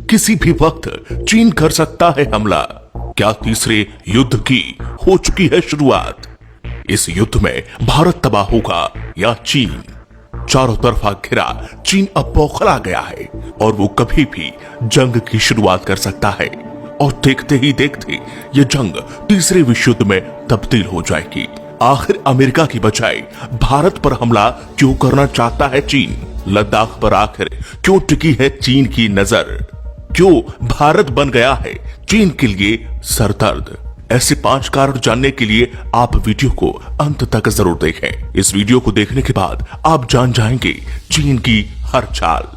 किसी भी वक्त चीन कर सकता है हमला। क्या तीसरे युद्ध की हो चुकी है शुरुआत? इस युद्ध में भारत तबाह होगा या चीन? चारों तरफा घिरा चीन अब बौखला गया है और वो कभी भी जंग की शुरुआत कर सकता है और देखते ही देखते ये जंग तीसरे विश्व युद्ध में तब्दील हो जाएगी। आखिर अमेरिका की बजाय भारत पर हमला क्यों करना चाहता है चीन? लद्दाख पर आखिर क्यों टिकी है चीन की नजर? क्यों भारत बन गया है चीन के लिए सरदर्द? ऐसे 5 कारण जानने के लिए आप वीडियो को अंत तक जरूर देखें। इस वीडियो को देखने के बाद आप जान जाएंगे चीन की हर चाल।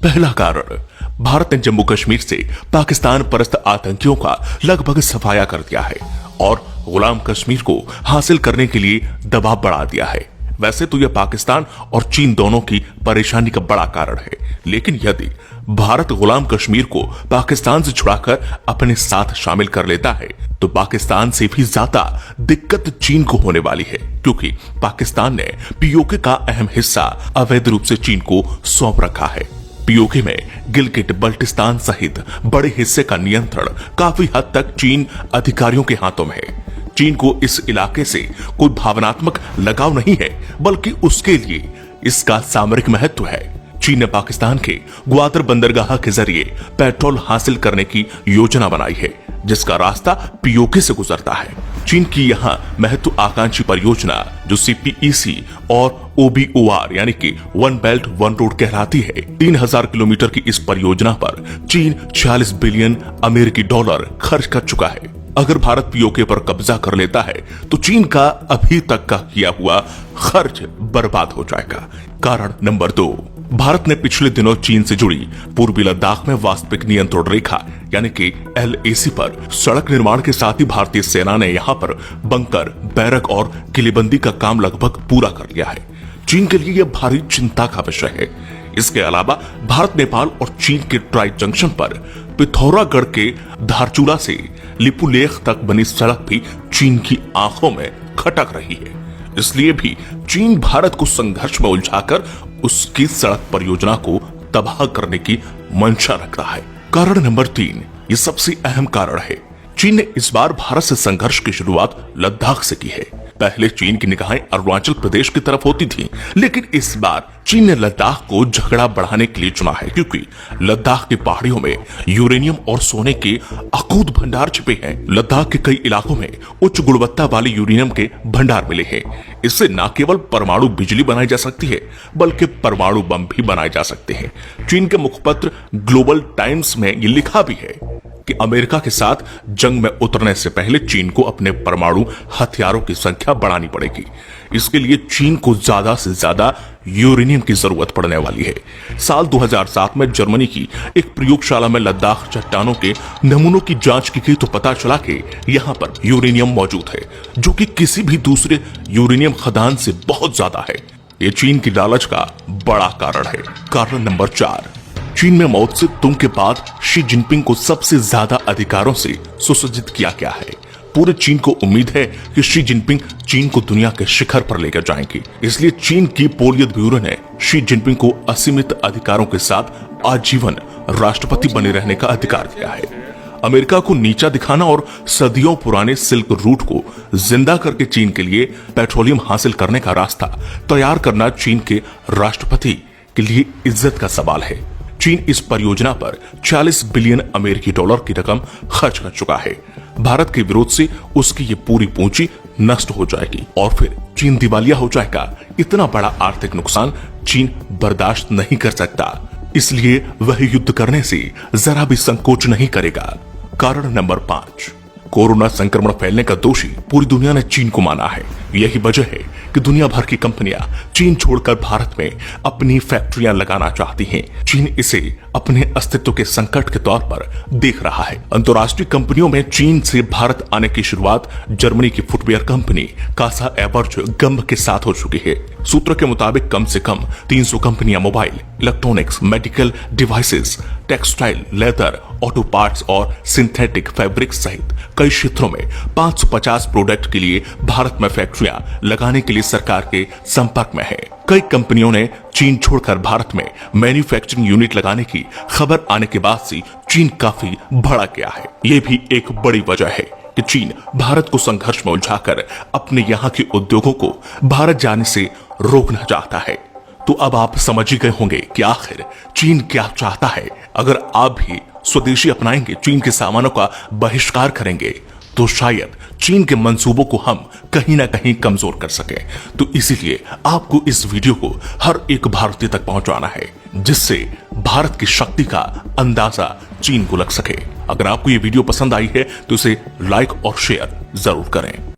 पहला कारण, भारत ने जम्मू कश्मीर से पाकिस्तान परस्त आतंकियों का लगभग सफाया कर दिया है और गुलाम कश्मीर को हासिल करने के लिए दबाव बढ़ा दिया है। वैसे तो यह पाकिस्तान और चीन दोनों की परेशानी का बड़ा कारण है, लेकिन यदि भारत गुलाम कश्मीर को पाकिस्तान से छुड़ाकर अपने साथ शामिल कर लेता है तो पाकिस्तान से भी ज्यादा दिक्कत चीन को होने वाली है, क्योंकि पाकिस्तान ने पीओके का अहम हिस्सा अवैध रूप से चीन को सौंप रखा है। पीओके में गिलगिट बल्टिस्तान सहित बड़े हिस्से का नियंत्रण काफी हद तक चीन अधिकारियों के हाथों में है। चीन को इस इलाके से कोई भावनात्मक लगाव नहीं है, बल्कि उसके लिए इसका सामरिक महत्व है। चीन ने पाकिस्तान के ग्वादर बंदरगाह के जरिए पेट्रोल हासिल करने की योजना बनाई है, जिसका रास्ता पीओके से गुजरता है। चीन की यहां महत्वाकांक्षी परियोजना जो CPEC और OBOR यानी कि वन बेल्ट वन रोड कहलाती है, 3000 किलोमीटर की इस परियोजना पर चीन 46 बिलियन अमेरिकी डॉलर खर्च कर चुका है। अगर भारत पीओके पर कब्जा कर लेता है तो चीन का अभी तक का किया हुआ खर्च बर्बाद हो जाएगा। कारण नंबर 2, भारत ने पिछले दिनों चीन से जुड़ी पूर्वी लद्दाख में वास्तविक नियंत्रण रेखा यानी कि LAC पर सड़क निर्माण के साथ ही भारतीय सेना ने यहां पर बंकर, बैरक और किलेबंदी का काम लगभग पूरा कर लिया है। चीन के लिए यह भारी चिंता का विषय है। इसके अलावा भारत, नेपाल और चीन के ट्राई जंक्शन पर पिथौरागढ़ के धारचूला से लिपुलेख तक बनी सड़क भी चीन की आंखों में खटक रही है। इसलिए भी चीन भारत को संघर्ष में उलझाकर उसकी सड़क परियोजना को तबाह करने की मंशा रख रहा है। कारण नंबर 3, ये सबसे अहम कारण है। चीन ने इस बार भारत से संघर्ष की शुरुआत लद्दाख से की है। पहले चीन की निगाहें अरुणाचल प्रदेश की तरफ होती थीं, लेकिन इस बार चीन ने लद्दाख को झगड़ा बढ़ाने के लिए चुना है, क्योंकि लद्दाख की पहाड़ियों में यूरेनियम और सोने के अकूत भंडार छिपे हैं। लद्दाख के कई इलाकों में उच्च गुणवत्ता वाले यूरेनियम के भंडार मिले हैं। इससे न केवल परमाणु बिजली बनाई जा सकती है, बल्कि परमाणु बम भी बनाए जा सकते हैं। चीन के मुखपत्र ग्लोबल टाइम्स में ये लिखा भी है कि अमेरिका के साथ जंग में उतरने से पहले चीन को अपने परमाणु हथियारों की संख्या बढ़ानी पड़ेगी। इसके लिए चीन को ज्यादा से ज्यादा यूरेनियम की जरूरत पड़ने वाली है। साल 2007 में जर्मनी की एक प्रयोगशाला में लद्दाख चट्टानों के नमूनों की जांच की गई तो पता चला कि यहाँ पर यूरेनियम मौजूद है, जो कि किसी भी दूसरे यूरेनियम खदान से बहुत ज्यादा है। ये चीन की लालच का बड़ा कारण है। कारण नंबर 4, चीन में माओ त्से तुंग के बाद शी जिनपिंग को सबसे ज्यादा अधिकारों से सुसज्जित किया गया है। पूरे चीन को उम्मीद है कि शी जिनपिंग चीन को दुनिया के शिखर पर लेकर जाएंगे। इसलिए चीन की पोलियत ब्यूरो ने शी जिनपिंग को असीमित अधिकारों के साथ आजीवन राष्ट्रपति बने रहने का अधिकार दिया है। अमेरिका को नीचा दिखाना और सदियों पुराने सिल्क रूट को जिंदा करके चीन के लिए पेट्रोलियम हासिल करने का रास्ता तैयार करना चीन के राष्ट्रपति के लिए इज्जत का सवाल है। चीन इस परियोजना पर 40 बिलियन अमेरिकी डॉलर की रकम खर्च कर चुका है। भारत के विरोध से उसकी ये पूरी पूंजी नष्ट हो जाएगी और फिर चीन दिवालिया हो जाएगा। इतना बड़ा आर्थिक नुकसान चीन बर्दाश्त नहीं कर सकता, इसलिए वह युद्ध करने से जरा भी संकोच नहीं करेगा। कारण नंबर 5, कोरोना संक्रमण फैलने का दोषी पूरी दुनिया ने चीन को माना है। यही वजह है कि दुनिया भर की कंपनियां चीन छोड़कर भारत में अपनी फैक्ट्रियां लगाना चाहती हैं। चीन इसे अपने अस्तित्व के संकट के तौर पर देख रहा है। अंतर्राष्ट्रीय कंपनियों में चीन से भारत आने की शुरुआत जर्मनी की फुटवेयर कंपनी कासा एबर्ज गंभ के साथ हो चुकी है। सूत्र के मुताबिक कम से कम 300 कंपनियां mobile, electronics, medical devices, textile, leather, auto parts और सिंथेटिक फैब्रिक सहित कई क्षेत्रों में 550 प्रोडक्ट के लिए भारत में फैक्ट्रियां लगाने के लिए सरकार के संपर्क में है। कई कंपनियों ने चीन छोड़कर भारत में मैन्युफैक्चरिंग यूनिट लगाने की खबर आने के बाद से चीन काफी भड़क गया है। ये भी एक बड़ी वजह है कि चीन भारत को संघर्ष में उलझाकर अपने यहाँ के उद्योगों को भारत जाने से रोकना चाहता है। तो अब आप समझ ही गए होंगे कि आखिर चीन क्या चाहता है। अगर आप भी स्वदेशी अपनाएंगे, चीन के सामानों का बहिष्कार करेंगे, तो शायद चीन के मंसूबों को हम कहीं ना कहीं कमजोर कर सके। तो इसीलिए आपको इस वीडियो को हर एक भारतीय तक पहुंचाना है, जिससे भारत की शक्ति का अंदाजा चीन को लग सके। अगर आपको ये वीडियो पसंद आई है तो इसे लाइक और शेयर जरूर करें।